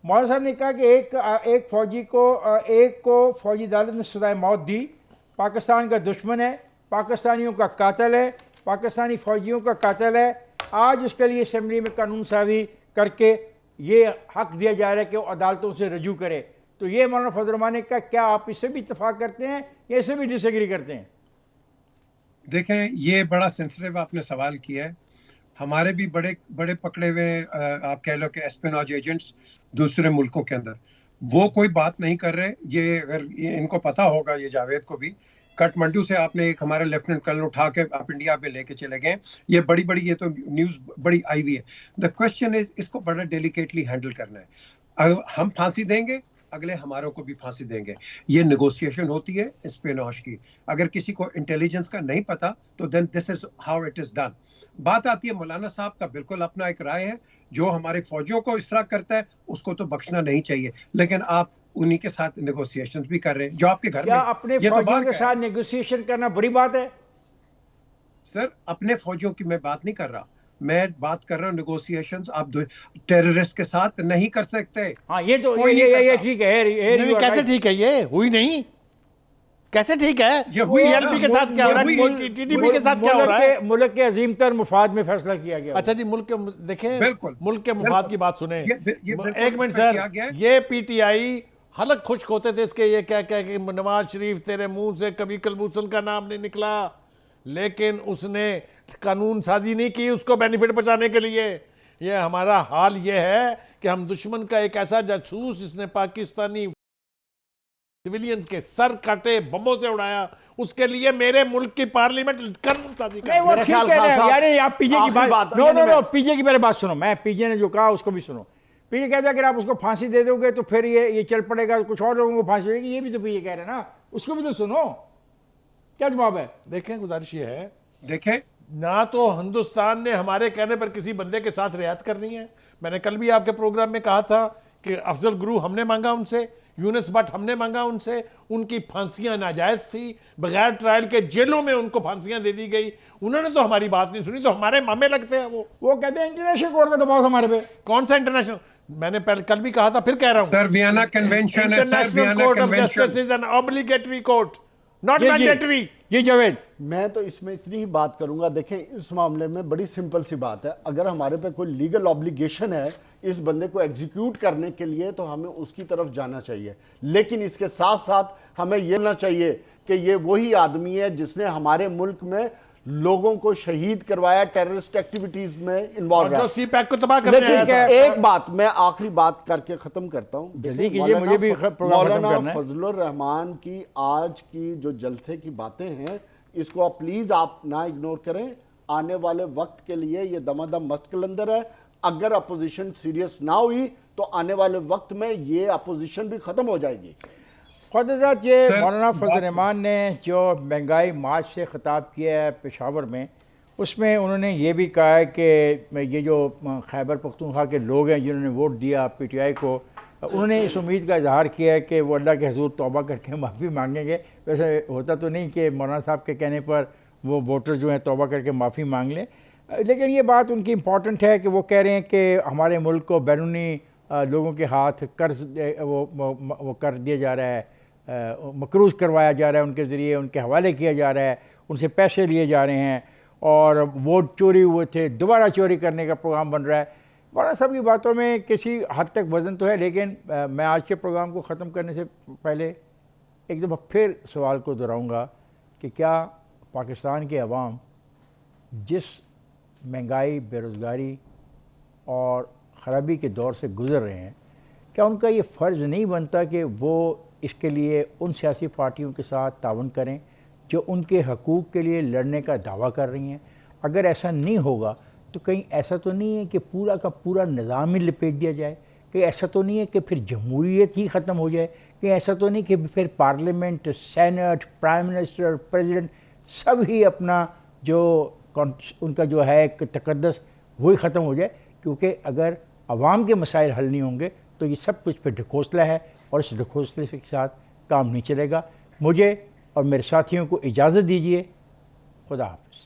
मौलाना साहब ने कहा कि एक फौजी को फौजी अदालत ने सजाए मौत दी, पाकिस्तान का दुश्मन है, पाकिस्तानियों का कातिल है, पाकिस्तानी फौजियों का कातिल है। आज उसके लिए असेंबली में कानून साजी करके ये हक दिया जा रहा है कि वो अदालतों से रजू करे। तो ये मौलाना फजल रहमान ने कहा, क्या आप इससे भी इत्तेफाक करते हैं या इससे भी डिसएग्री करते हैं? देखें, ये बड़ा सेंसिटिव आपने सवाल किया है। हमारे भी बड़े बड़े पकड़े हुए आप कह लो कि एस्पिनॉज एजेंट्स दूसरे मुल्कों के अंदर, वो कोई बात नहीं कर रहे। ये अगर इनको पता होगा, ये जावेद को भी, काठमांडू से आपने एक हमारे लेफ्टिनेंट कर्नल उठा के आप इंडिया पे लेके चले गए। ये बड़ी ये तो न्यूज़ बड़ी आई हुई है। द क्वेश्चन इज, इसको बड़ा डेलिकेटली हैंडल करना है। अगर हम फांसी देंगे, अगले हमारों को भी फांसी देंगे। ये नेगोशिएशन होती है एस्पिनॉज की। अगर किसी को इंटेलिजेंस का नहीं पता तो then this is how it is done. बात आती है मौलाना साहब का बिल्कुल अपना एक राय है, जो हमारे फौजियों को इस तरह करता है उसको तो बख्शना नहीं चाहिए, लेकिन आप उन्हीं के साथ नेगोशिएशंस भी कर रहे हैं जो आपके घर में। अपने फौजियों के साथ नेगोशिएशन करना बुरी बात है? सर, अपने फौजियों की मैं बात नहीं कर रहा, मैं बात कर रहा हूँ नेगोशिएशंस आप टेररिस्ट के साथ नहीं कर सकते। हाँ, ये तो ये ठीक है। कैसे ठीक है? ये हुई नहीं, कैसे ठीक है? TLP के साथ क्या हो रहा है? TTP के साथ क्या हो रहा है? मुल्क के अजीम तर मुफाद में फैसला किया गया। अच्छा जी, मुल्क के देखें, बिल्कुल मुल्क के मुफाद की बात सुने। एक मिनट सर, ये PTI हलक खुश्क होते थे इसके, ये क्या क्या कि नवाज शरीफ तेरे मुंह से कभी कलबूसन का नाम नहीं निकला, लेकिन उसने कानून साजी नहीं की उसको बेनिफिट बचाने के लिए। ये हमारा हाल ये है कि हम दुश्मन का एक ऐसा जासूस जिसने पाकिस्तानी सिविलियंस के सर काटे, बमों से उड़ाया, उसके लिए मेरे मुल्क की पार्लियामेंट कर्म शादी नहीं वो मेरा ठीक ख्याल है खान ना, साहब, यानी आप पीजे की आखिरी बात, बात, नो नहीं, नो नहीं, नो, पीजे की मेरे बात सुनो, मैं पीजे ने जो कहा उसको भी सुनो। पीजे कहता है अगर आप उसको फांसी दे दोगे तो फिर ये चल पड़ेगा, कुछ और लोगों को फांसी देगी, ये भी तो पीजे कह रहे हैं ना, उसको भी तो सुनो, क्या जवाब है? देखें, गुजारिश ये है, देखें ना तो हिंदुस्तान ने हमारे कहने पर किसी बंदे के साथ रियायत करनी है। मैंने कल भी आपके प्रोग्राम में कहा था कि अफजल गुरु हमने मांगा उनसे, यूनुस भट्ट हमने मांगा उनसे, उनकी फांसियां नाजायज थी, बगैर ट्रायल के जेलों में उनको फांसियां दे दी गई, उन्होंने तो हमारी बात नहीं सुनी, तो हमारे मामे लगते हैं वो कहते हैं इंटरनेशनल कोर्ट में दबाव हमारे पे। कौन सा इंटरनेशनल? मैंने पहले कल भी कहा था, फिर कह रहा हूं, सर वियना कन्वेंशन है, sir international Vienna court of convention. Justice is an obligatory court, not जी, मैंडेटरी। जी जावेद, मैं तो इसमें इतनी ही बात करूंगा। देखें, इस मामले में बड़ी सिंपल सी बात है, अगर हमारे पे कोई लीगल ऑब्लिगेशन है इस बंदे को एग्जीक्यूट करने के लिए तो हमें उसकी तरफ जाना चाहिए, लेकिन इसके साथ साथ हमें यह ना चाहिए कि ये वही आदमी है जिसने हमारे मुल्क में लोगों को शहीद करवाया, टेररिस्ट एक्टिविटीज में इन्वॉल्व जो है। सीपैक को तबाह करने लेकिन आया था। एक बात मैं आखिरी बात करके खत्म करता हूं। जल्दी देखिए, कीजिए, मुझे भी प्रोग्राम खत्म मौलाना करना है। फजलुर रहमान की आज की जो जलसे की बातें हैं, इसको आप प्लीज आप ना इग्नोर करें। आने वाले वक्त के लिए ये दमादम मस्त कलंदर है। अगर अपोजिशन सीरियस ना हुई तो आने वाले वक्त में ये अपोजिशन भी खत्म हो जाएगी। ख़ुद ये सर, मौलाना फजल बात- रहमान ने जो महंगाई मार्च से ख़िताब किया है पेशावर में, उसमें उन्होंने ये भी कहा है कि ये जो खैबर पख्तूनख्वा के लोग हैं जिन्होंने वोट दिया पीटीआई को, उन्होंने इस उम्मीद का इजहार किया है कि वो अल्लाह के हजूर तौबा करके माफ़ी मांगेंगे। वैसे होता तो नहीं कि मौलाना साहब के कहने पर वो वोटर जो हैं तौबा करके माफ़ी मांग लें, लेकिन ये बात उनकी इम्पॉर्टेंट है कि वो कह रहे हैं कि हमारे मुल्क को बैरूनी लोगों के हाथ कर्ज वो कर दिया जा रहा है, मकरूज़ करवाया जा रहा है, उनके ज़रिए उनके हवाले किया जा रहा है, उनसे पैसे लिए जा रहे हैं और वोट चोरी हुए थे, दोबारा चोरी करने का प्रोग्राम बन रहा है। मौलाना साहब की बातों में किसी हद तक वज़न तो है, लेकिन मैं आज के प्रोग्राम को ख़त्म करने से पहले एक दफ़ा फिर सवाल को दोहराऊँगा कि क्या पाकिस्तान के अवाम जिस महंगाई, बेरोज़गारी और ख़राबी के दौर से गुज़र रहे हैं, क्या उनका ये फ़र्ज़ नहीं बनता कि वो इसके लिए उन सियासी पार्टियों के साथ तावन करें जो उनके हकूक़ के लिए लड़ने का दावा कर रही हैं? अगर ऐसा नहीं होगा तो कहीं ऐसा तो नहीं है कि पूरा का पूरा निज़ाम ही लपेट दिया जाए? कहीं ऐसा तो नहीं है कि फिर जमहूरियत ही ख़त्म हो जाए? कहीं ऐसा तो नहीं कि फिर parliament, senate, prime minister, president सब ही अपना जो उनका जो है तकद्दस वही ख़त्म हो जाए? क्योंकि अगर अवाम के मसाइल हल नहीं होंगे तो ये सब कुछ फिर ढकोसला है और इस ढकोसले के साथ काम नहीं चलेगा। मुझे और मेरे साथियों को इजाज़त दीजिए। खुदा हाफ़िज़।